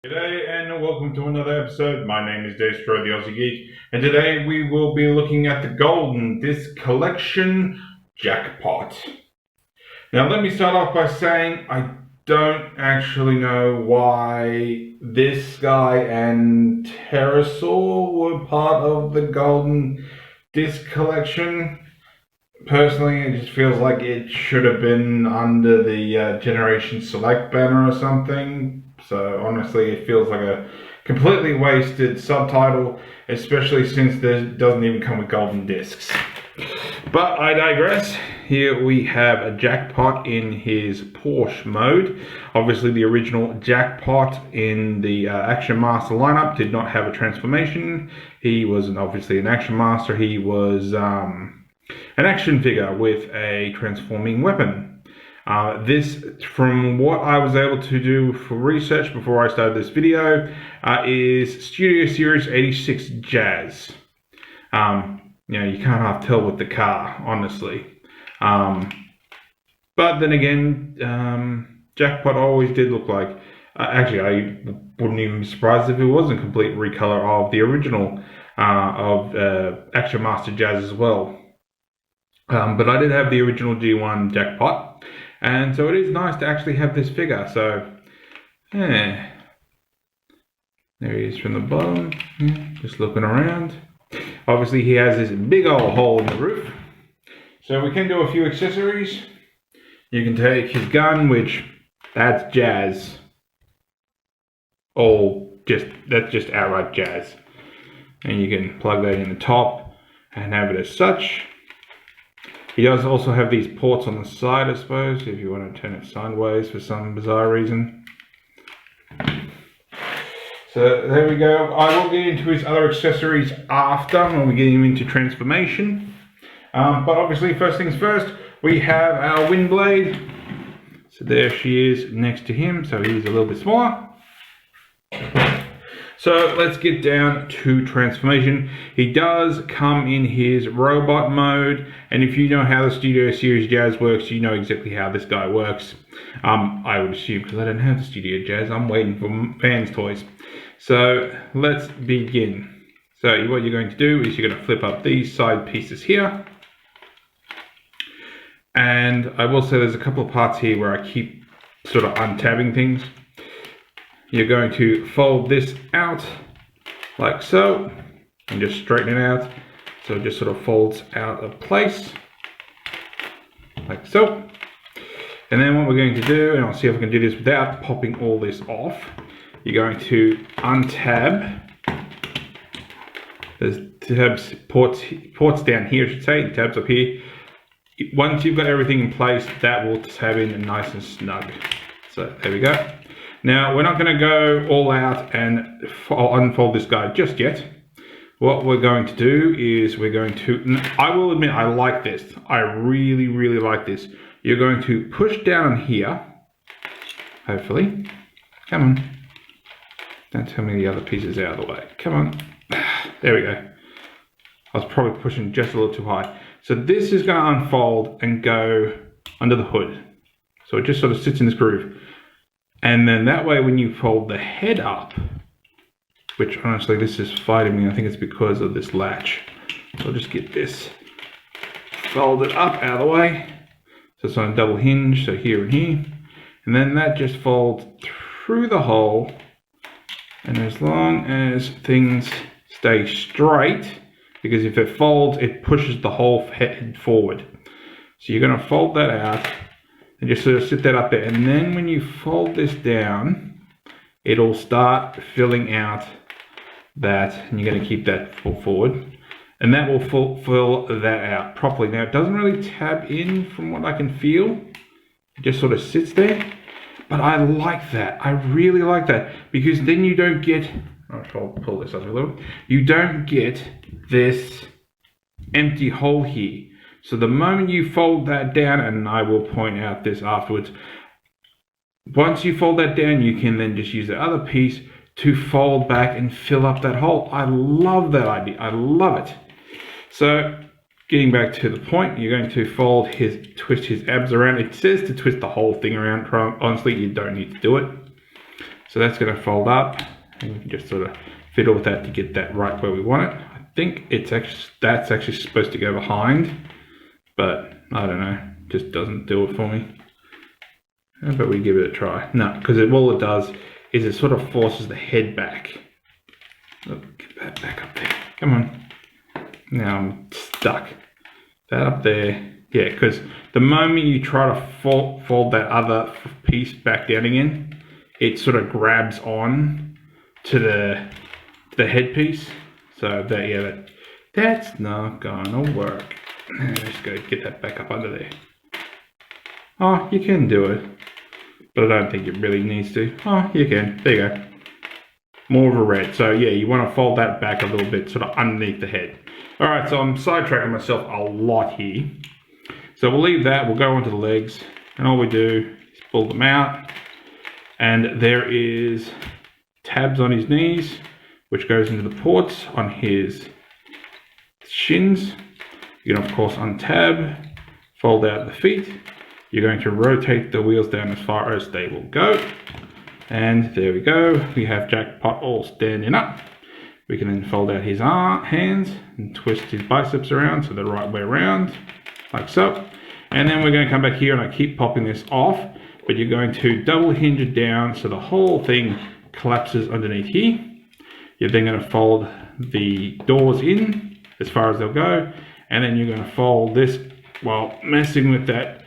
G'day and welcome to another episode. My name is Daethstro, the Aussie Geek, and today we will be looking at the Golden Disc Collection Jackpot. Now let me start off by saying I don't actually know why this guy and Pterosaur were part of the Golden Disc Collection. Personally, it just feels like it should have been under the Generation Select banner or something. So honestly, it feels like a completely wasted subtitle, especially since it doesn't even come with golden discs. But I digress. Here we have a Jackpot in his Porsche mode. Obviously the original Jackpot in the Action Master lineup did not have a transformation. He wasn't obviously an Action Master, he was an action figure with a transforming weapon. This, from what I was able to do for research before I started this video, is Studio Series 86 Jazz. You can't half tell with the car, honestly. But then again, Jackpot always did look like, actually I wouldn't even be surprised if it was a complete recolor of the original of Action Master Jazz as well. But I did have the original G1 Jackpot. And so it is nice to actually have this figure. So, yeah. There he is from the bottom. Yeah, just looking around. Obviously, he has this big old hole in the roof. So we can do a few accessories. You can take his gun, which that's jazz. That's just outright jazz. And you can plug that in the top and have it as such. He does also have these ports on the side, I suppose, if you want to turn it sideways for some bizarre reason. So there we go. I will get into his other accessories after when we get him into transformation. But obviously, first things first, we have our wind blade. So there she is next to him, so he's a little bit smaller. So let's get down to transformation. He does come in his robot mode, and if you know how the Studio Series Jazz works, you know exactly how this guy works. I would assume, because I don't have the Studio Jazz, I'm waiting for fans' toys. So let's begin. So what you're going to do is you're going to flip up these side pieces here. And I will say there's a couple of parts here where I keep sort of untabbing things. You're going to fold this out like so and just straighten it out so it just sort of folds out of place like so. And then what we're going to do, and I'll see if I can do this without popping all this off, you're going to untab. There's tabs, ports down here I should say, tabs up here. Once you've got everything in place, that will tab in nice and snug. So there we go. Now, we're not going to go all out and unfold this guy just yet. What we're going to do is we're going to, I will admit I like this. I really, really like this. You're going to push down here, hopefully. Come on. Don't tell me the other pieces out of the way. Come on. There we go. I was probably pushing just a little too high. So this is going to unfold and go under the hood. So it just sort of sits in this groove. And then that way when you fold the head up, which honestly this is fighting me, I think it's because of this latch. So I'll just get this folded up out of the way. So it's on a double hinge, so here and here. And then that just folds through the hole. And as long as things stay straight, because if it folds, it pushes the whole head forward. So you're gonna fold that out. And just sort of sit that up there, and then when you fold this down, it'll start filling out that, and you're going to keep that forward, and that will fill that out properly. Now it doesn't really tab in from what I can feel, it just sort of sits there, but I like that. I really like that, because then you don't get, I'll pull this up a little bit, you don't get this empty hole here. So the moment you fold that down, and I will point out this afterwards, once you fold that down, you can then just use the other piece to fold back and fill up that hole. I love that idea. I love it. So getting back to the point, you're going to twist his abs around. It says to twist the whole thing around. Honestly, you don't need to do it. So that's going to fold up, and we can just sort of fiddle with that to get that right where we want it. I think that's actually supposed to go behind, but I don't know, just doesn't do it for me. But we give it a try. No, because all it does is it sort of forces the head back. Look, get that back up there. Come on. Now I'm stuck. That up there. Yeah, because the moment you try to fold that other piece back down again, it sort of grabs on to the headpiece. So that's not gonna work. Let's go get that back up under there. Oh, you can do it, but I don't think it really needs to. Oh, you can. There you go. More of a red. So yeah, you want to fold that back a little bit, sort of underneath the head. All right, so I'm sidetracking myself a lot here. So we'll leave that. We'll go onto the legs, and all we do is pull them out. And there is tabs on his knees, which goes into the ports on his shins. You can of course untab, fold out the feet. You're going to rotate the wheels down as far as they will go. And there we go. We have Jackpot all standing up. We can then fold out his hands and twist his biceps around so they're the right way around, like so. And then we're going to come back here, and I keep popping this off, but you're going to double hinge it down so the whole thing collapses underneath here. You're then going to fold the doors in as far as they'll go, and then you're going to fold this while messing with that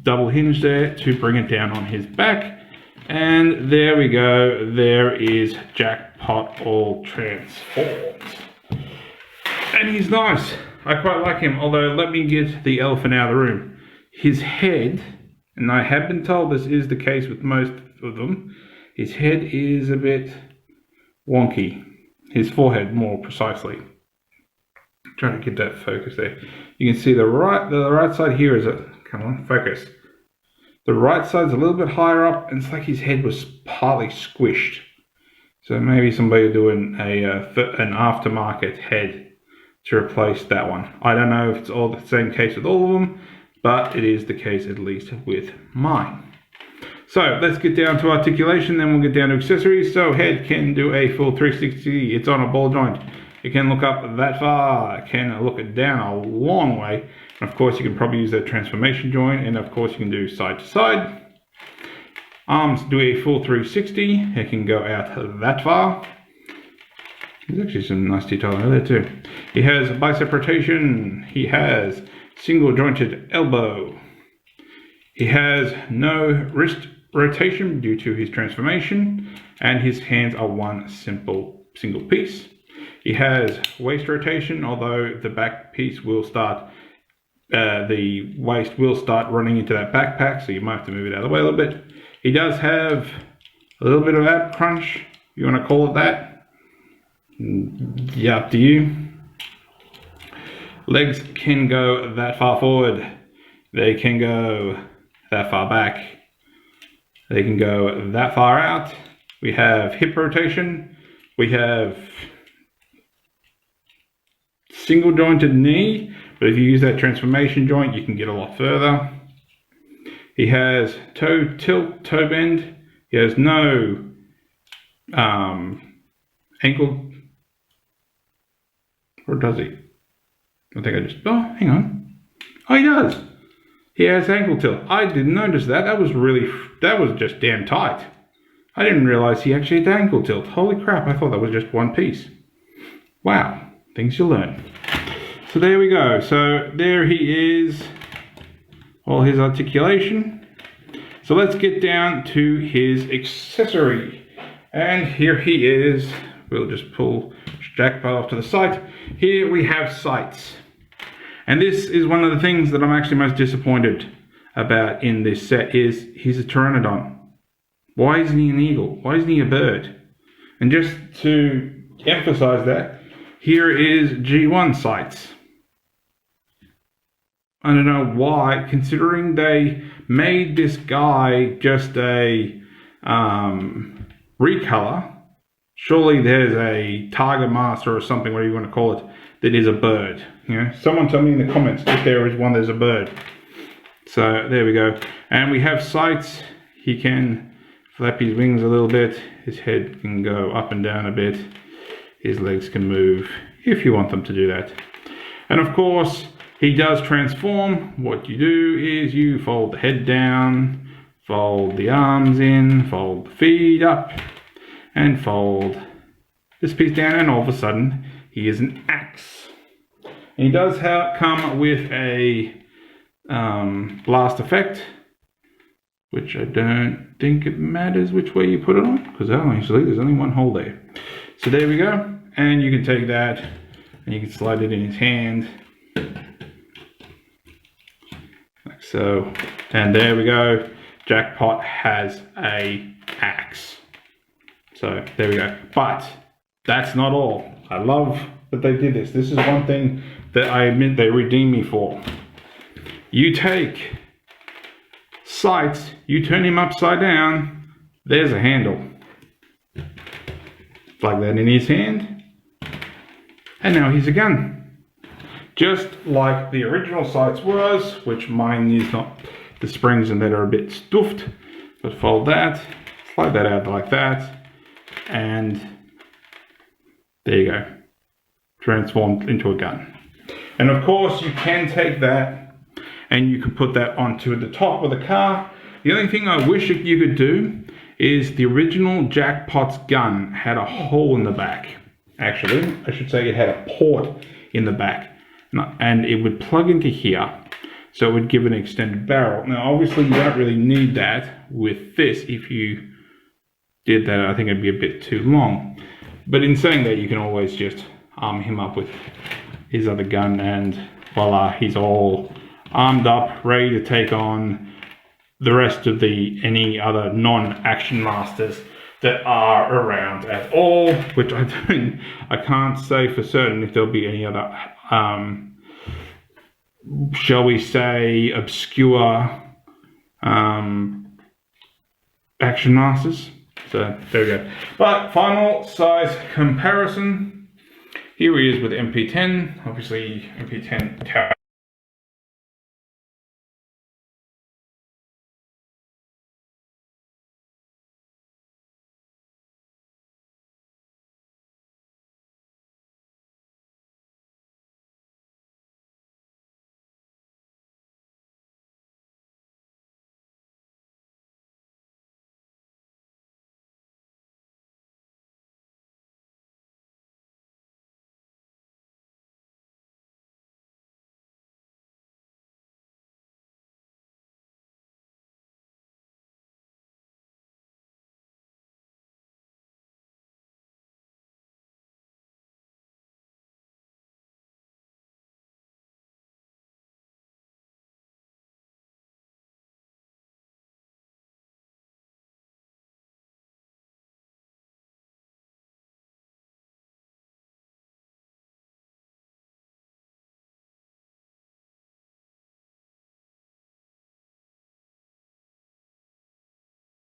double hinge there to bring it down on his back. And there we go. There is Jackpot all transformed. And he's nice. I quite like him, although let me get the elephant out of the room. His head, and I have been told this is the case with most of them, his head is a bit wonky. His forehead, more precisely. I'm trying to get that focus there. You can see the right side here is come on, focus. The right side's a little bit higher up, and it's like his head was partly squished. So maybe somebody doing an aftermarket head to replace that one. I don't know if it's all the same case with all of them, but it is the case at least with mine. So let's get down to articulation, then we'll get down to accessories. So head can do a full 360. It's on a ball joint. It can look up that far. It can look it down a long way. And of course, you can probably use that transformation joint. And of course, you can do side to side. Arms do a full 360. It can go out that far. There's actually some nice detail over there too. He has bicep rotation. He has single jointed elbow. He has no wrist rotation due to his transformation, and his hands are one single piece. He has waist rotation, although the back piece will start, the waist will start running into that backpack, so you might have to move it out of the way a little bit. He does have a little bit of ab crunch, if you want to call it that. Yeah, up to you. Legs can go that far forward. They can go that far back. They can go that far out. We have hip rotation. We have single jointed knee, but if you use that transformation joint, you can get a lot further. He has toe tilt, toe bend. He has no ankle, or does he? I think I just, oh, hang on. Oh, he does. He has ankle tilt. I didn't notice that. That was just damn tight. I didn't realize he actually had ankle tilt. Holy crap, I thought that was just one piece. Wow, things you learn. So there we go. So there he is, all his articulation. So let's get down to his accessory. And here he is. We'll just pull Jackpot off to the side. Here we have sights. And this is one of the things that I'm actually most disappointed about in this set is he's a pteranodon. Why isn't he an eagle? Why isn't he a bird? And just to emphasize that, here is G1 sights. I don't know why, considering they made this guy just a recolor. Surely there's a target master or something, whatever you want to call it, that is a bird. You know, someone tell me in the comments if there is one there's a bird. So there we go. And we have sights. He can flap his wings a little bit. His head can go up and down a bit. His legs can move if you want them to do that. And of course, he does transform. What you do is you fold the head down, fold the arms in, fold the feet up, and fold this piece down, and all of a sudden, he is an axe. And he does come with a blast effect, which I don't think it matters which way you put it on, because actually there's only one hole there. So there we go, and you can take that and you can slide it in his hand, like so, and there we go. Jackpot has a axe. So there we go. But that's not all. I love that they did this. This is one thing that I admit they redeemed me for. You take sights, you turn him upside down, there's a handle. Plug that in his hand, and now he's a gun. Just like the original sights was, which mine is not, the springs in that are a bit stuffed, but fold that, slide that out like that, and there you go. Transformed into a gun. And of course you can take that and you can put that onto the top of the car. The only thing I wish you could do is the original Jackpot's gun had a hole in the back. Actually, I should say it had a port in the back. And it would plug into here. So it would give an extended barrel. Now obviously you don't really need that with this. If you did that, I think it'd be a bit too long. But in saying that, you can always just arm him up with his other gun, and voila, he's all armed up, ready to take on the rest of any other non-action masters that are around at all, which I can't say for certain if there'll be any other shall we say obscure action masters. So there we go. But final size comparison. Here he is with MP10. Obviously MP10 tower